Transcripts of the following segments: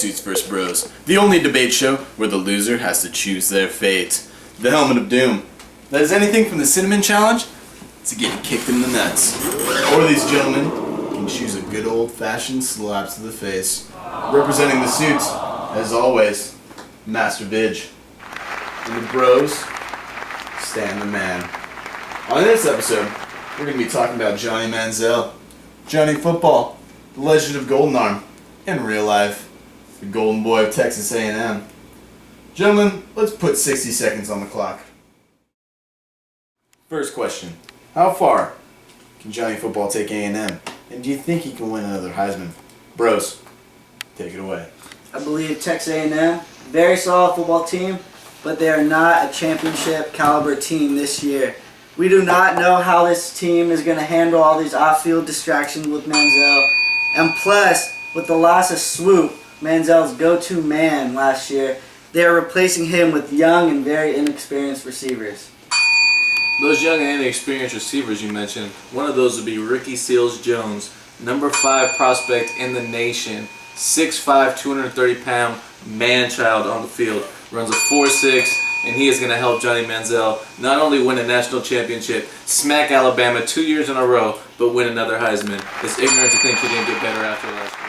Suits vs. Bros, the only debate show where the loser has to choose their fate. The Helmet of Doom. That is anything from the Cinnamon Challenge to getting kicked in the nuts. Or these gentlemen can choose a good old-fashioned slap to the face. Representing the Suits, as always, Master Vidge. And the Bros, Stan the Man. On this episode, we're going to be talking about Johnny Manziel, Johnny Football, the Legend of Golden Arm, in real life, the Golden Boy of Texas A&M. Gentlemen, let's put 60 seconds on the clock. First question, how far can Johnny Football take A&M? And do you think he can win another Heisman? Bros, take it away. I believe Texas A&M, very solid football team, but they are not a championship caliber team this year. We do not know how this team is going to handle all these off-field distractions with Manziel. And plus, with the loss of Swoop, Manziel's go-to man last year, they are replacing him with young and very inexperienced receivers. Those young and inexperienced receivers you mentioned, one of those would be Ricky Seals-Jones, number 5 prospect in the nation, 6'5", 230-pound man-child on the field, runs a 4.6, and he is going to help Johnny Manziel not only win a national championship, smack Alabama 2 years in a row, but win another Heisman. It's ignorant to think he didn't get better after last year.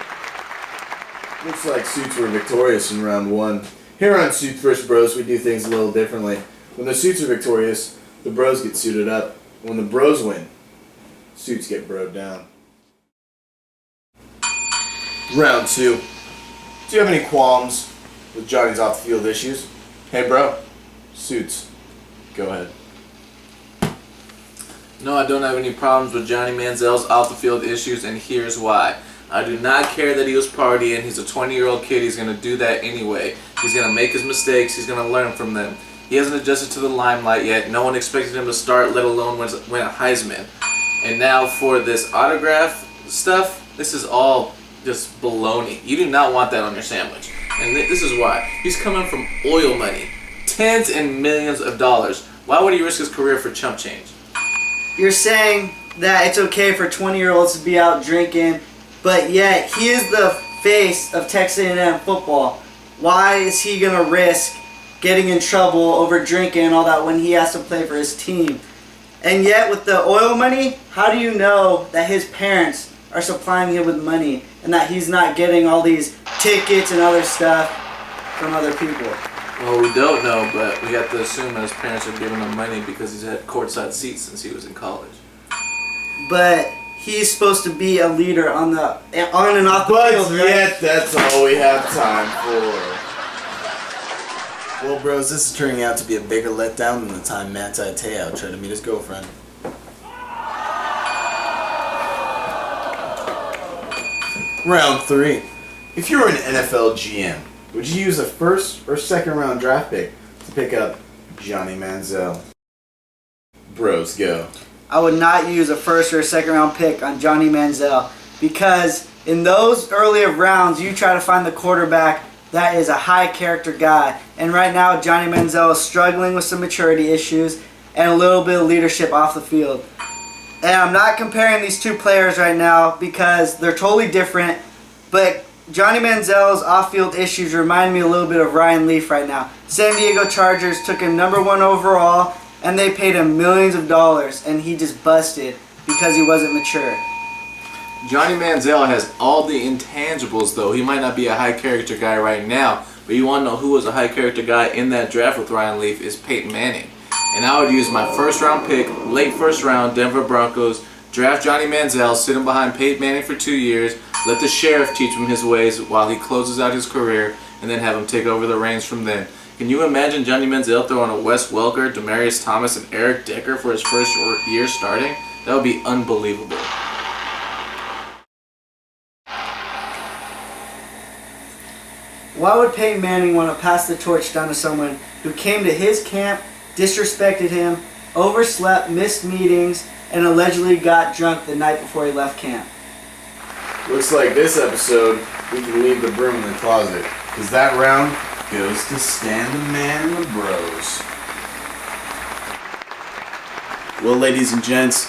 Looks like Suits were victorious in round 1. Here on Suits vs. Bros, we do things a little differently. When the Suits are victorious, the Bros get suited up. When the Bros win, Suits get broed down. Round 2. Do you have any qualms with Johnny's off-the-field issues? Hey bro, Suits, go ahead. No, I don't have any problems with Johnny Manziel's off-the-field issues, and here's why. I do not care that he was partying. He's a 20-year-old kid. He's going to do that anyway. He's going to make his mistakes. He's going to learn from them. He hasn't adjusted to the limelight yet. No one expected him to start, let alone win a Heisman. And now for this autograph stuff, this is all just baloney. You do not want that on your sandwich. And this is why. He's coming from oil money. Tens and millions of dollars. Why would he risk his career for chump change? You're saying that it's okay for 20-year-olds to be out drinking, but yet he is the face of Texas A&M football. Why is he going to risk getting in trouble over drinking and all that when he has to play for his team? And yet with the oil money, how do you know that his parents are supplying him with money and that he's not getting all these tickets and other stuff from other people? Well, we don't know, but we have to assume that his parents are giving him money because he's had courtside seats since he was in college. But he's supposed to be a leader on and off the field, right? But yet, that's all we have time for. Well, bros, this is turning out to be a bigger letdown than the time Manti Te'o tried to meet his girlfriend. Round 3. If you were an NFL GM, would you use a first or second round draft pick to pick up Johnny Manziel? Bros, go. I would not use a first or a second round pick on Johnny Manziel because in those earlier rounds you try to find the quarterback that is a high character guy, and right now Johnny Manziel is struggling with some maturity issues and a little bit of leadership off the field. And I'm not comparing these two players right now because they're totally different, but Johnny Manziel's off-field issues remind me a little bit of Ryan Leaf right now. San Diego Chargers took him number 1 overall, and they paid him millions of dollars, and he just busted because he wasn't mature. Johnny Manziel has all the intangibles, though. He might not be a high-character guy right now, but you want to know who was a high-character guy in that draft with Ryan Leaf is Peyton Manning. And I would use my first-round pick, late first round, Denver Broncos, draft Johnny Manziel, sit him behind Peyton Manning for 2 years, let the sheriff teach him his ways while he closes out his career, and then have him take over the reins from then. Can you imagine Johnny Manziel throwing a Wes Welker, Demaryius Thomas, and Eric Decker for his first year starting? That would be unbelievable. Why would Peyton Manning want to pass the torch down to someone who came to his camp, disrespected him, overslept, missed meetings, and allegedly got drunk the night before he left camp? Looks like this episode we can leave the broom in the closet, because that round goes to Stan the Man and the Bros. Well, ladies and gents,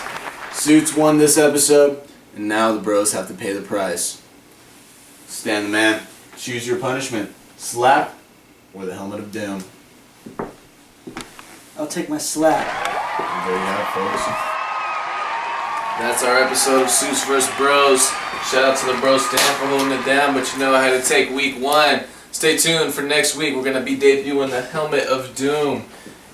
Suits won this episode, and now the Bros have to pay the price. Stan the Man, Choose your punishment. Slap or the helmet of doom. I'll take my slap. And there you have it, folks. That's our episode of Suits vs. Bros. Shout out to the bro Stanfel for holding it down, but you know I had to take week 1. Stay tuned for next week. We're going to be debuting the Helmet of Doom,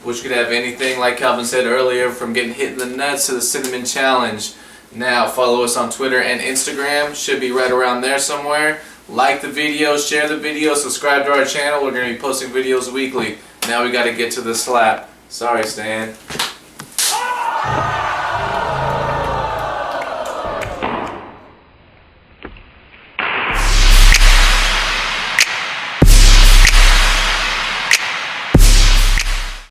which could have anything, like Calvin said earlier, from getting hit in the nuts to the Cinnamon Challenge. Now, follow us on Twitter and Instagram. Should be right around there somewhere. Like the video, share the video, subscribe to our channel. We're going to be posting videos weekly. Now we got to get to the slap. Sorry, Stan.